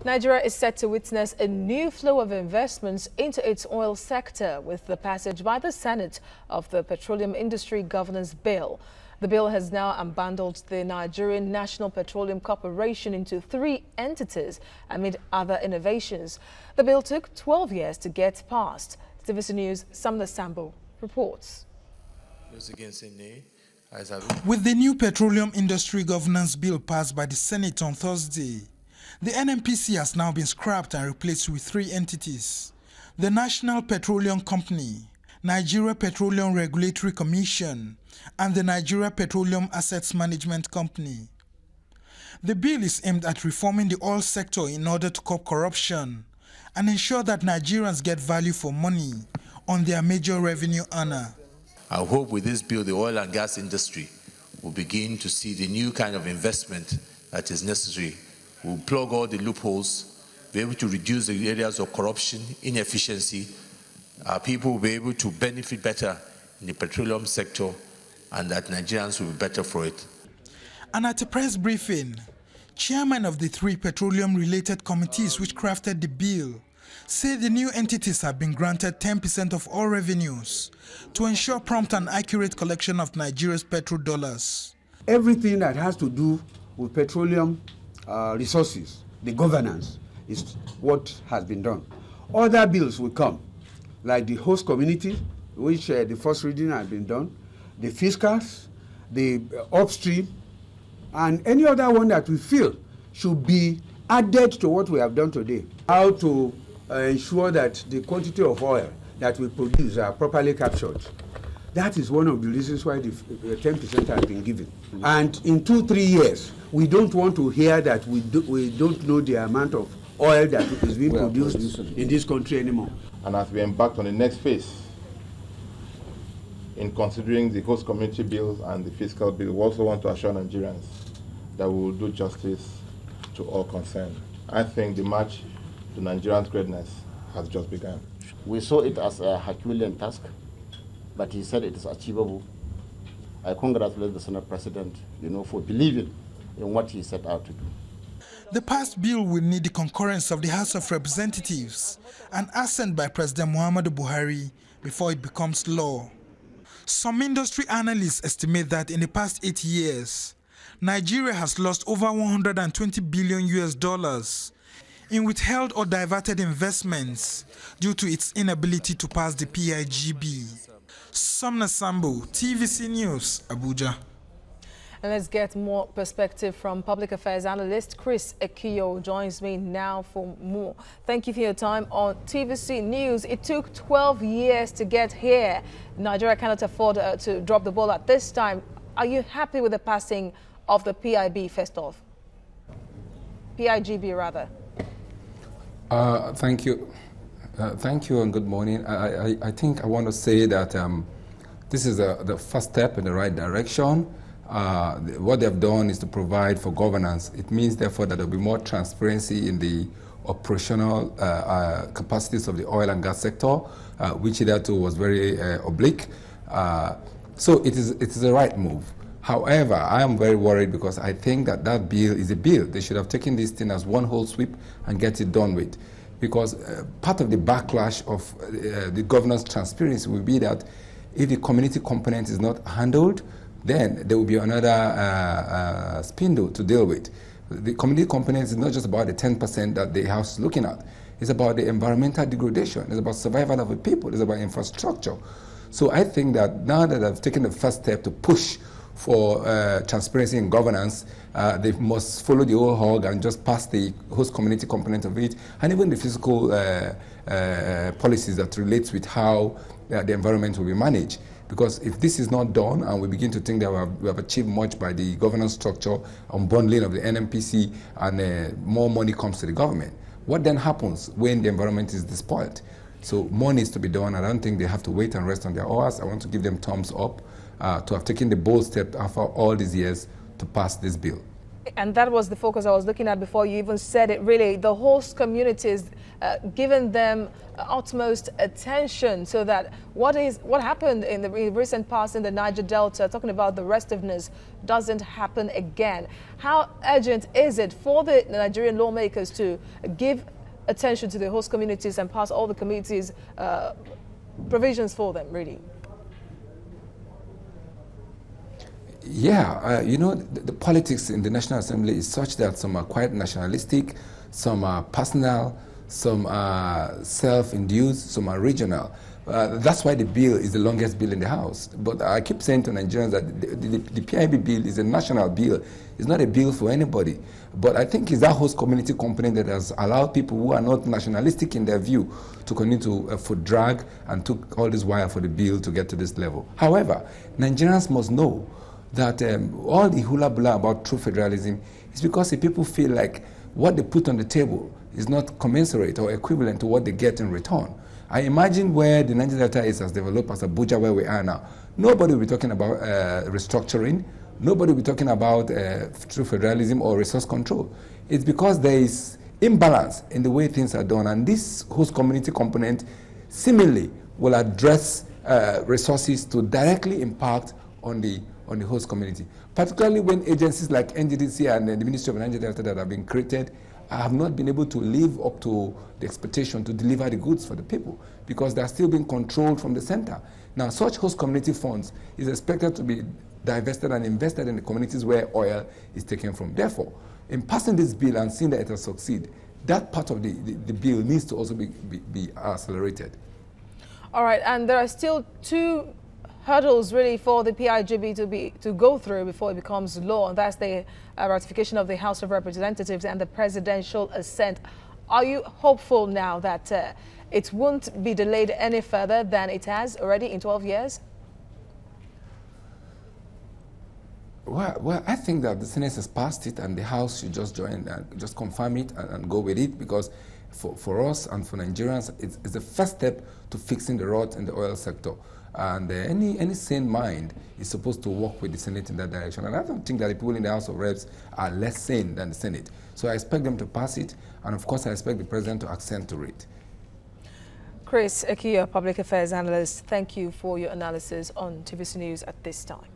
Nigeria is set to witness a new flow of investments into its oil sector with the passage by the Senate of the Petroleum Industry Governance Bill. The bill has now unbundled the Nigerian National Petroleum Corporation into 3 entities amid other innovations. The bill took 12 years to get passed. TVC News' Samna Sambo reports. With the new Petroleum Industry Governance Bill passed by the Senate on Thursday, the NNPC has now been scrapped and replaced with 3 entities: the National Petroleum Company, Nigeria Petroleum Regulatory Commission, and the Nigeria Petroleum Assets Management Company. The bill is aimed at reforming the oil sector in order to curb corruption and ensure that Nigerians get value for money on their major revenue earner. I hope with this bill, the oil and gas industry will begin to see the new kind of investment that is necessary. We'll plug all the loopholes, be able to reduce the areas of corruption, inefficiency. Our people will be able to benefit better in the petroleum sector, and that Nigerians will be better for it. And at a press briefing, chairman of the 3 petroleum-related committees which crafted the bill said the new entities have been granted 10% of all revenues to ensure prompt and accurate collection of Nigeria's petrodollars. Everything that has to do with petroleum resources, the governance, is what has been done. Other bills will come, like the host community, which the first reading has been done, the fiscals, the upstream, and any other one that we feel should be added to what we have done today. How to ensure that the quantity of oil that we produce are properly captured. That is one of the reasons why the 10% has been given. And in 2-3 years, we don't want to hear that we don't know the amount of oil that is being produced in this country anymore. And as we embark on the next phase, in considering the host community bills and the fiscal bill, we also want to assure Nigerians that we will do justice to all concerned. I think the march to Nigerians' greatness has just begun. We saw it as a Herculean task, but he said it is achievable. I congratulate the Senate President, for believing in what he set out to do. The passed bill will need the concurrence of the House of Representatives and assent by President Muhammadu Buhari before it becomes law. Some industry analysts estimate that in the past 8 years, Nigeria has lost over $120 billion in withheld or diverted investments due to its inability to pass the PIGB. Samna Sambo, TVC News, Abuja. And let's get more perspective from public affairs analyst Chris Ekiyor joins me now for more. Thank you for your time on TVC News. It took 12 years to get here. Nigeria cannot afford to drop the ball at this time. Are you happy with the passing of the PIB first off? PIGB rather. Thank you. Thank you and good morning. I think I want to say that this is the first step in the right direction. What they've done is to provide for governance. It means, therefore, that there will be more transparency in the operational capacities of the oil and gas sector, which hitherto was very oblique. So it is the right move. However, I am very worried because I think that bill is a bill. They should have taken this thing as one whole sweep and get it done with. Because part of the backlash of the governance transparency will be that if the community component is not handled, then there will be another spindle to deal with. The community component is not just about the 10% that the House is looking at. It's about the environmental degradation. It's about survival of the people. It's about infrastructure. So I think that now that I've taken the first step to push for transparency and governance, they must follow the whole hog and just pass the host community component of it, and even the physical policies that relates with how the environment will be managed. Because if this is not done and we begin to think that we have achieved much by the governance structure, unbundling of the NNPC, and more money comes to the government, what then happens when the environment is despoiled? So more needs to be done. I don't think they have to wait and rest on their oars. I want to give them thumbs up to have taken the bold step after all these years to pass this bill. And that was the focus I was looking at before you even said it, really. The host communities, giving them utmost attention so that what happened in the recent past in the Niger Delta, talking about the restiveness, doesn't happen again. How urgent is it for the Nigerian lawmakers to give attention to the host communities and pass all the communities provisions for them, really? Yeah, you know, the politics in the National Assembly is such that some are quite nationalistic, some are personal, some are self-induced, some are regional. That's why the bill is the longest bill in the House. But I keep saying to Nigerians that the PIB bill is a national bill. It's not a bill for anybody. But I think it's that host community component that has allowed people who are not nationalistic in their view to continue to for drag and took all this while for the bill to get to this level. However, Nigerians must know that all the hula-bula about true federalism is because the people feel like what they put on the table is not commensurate or equivalent to what they get in return. I imagine where the Niger Delta is as developed as Abuja, where we are now. Nobody will be talking about restructuring. Nobody will be talking about true federalism or resource control. It's because there is imbalance in the way things are done, and this host community component seemingly will address resources to directly impact on the host community, particularly when agencies like NGDC and the Ministry of Niger Delta that have been created have not been able to live up to the expectation to deliver the goods for the people because they are still being controlled from the center. Now, such host community funds is expected to be divested and invested in the communities where oil is taken from. Therefore, in passing this bill and seeing that it will succeed, that part of the bill needs to also be accelerated. All right, and there are still two hurdles really for the PIGB to go through before it becomes law, and that's the ratification of the House of Representatives and the presidential assent. Are you hopeful now that it won't be delayed any further than it has already in 12 years? Well, I think that the Senate has passed it and the House should just join and just confirm it and go with it, because for us and for Nigerians, it's the first step to fixing the rot in the oil sector. And any sane mind is supposed to work with the Senate in that direction. And I don't think that the people in the House of Reps are less sane than the Senate. So I expect them to pass it, and of course I expect the President to assent to it. Chris Ekiyor, Public Affairs Analyst, thank you for your analysis on TVC News at this time.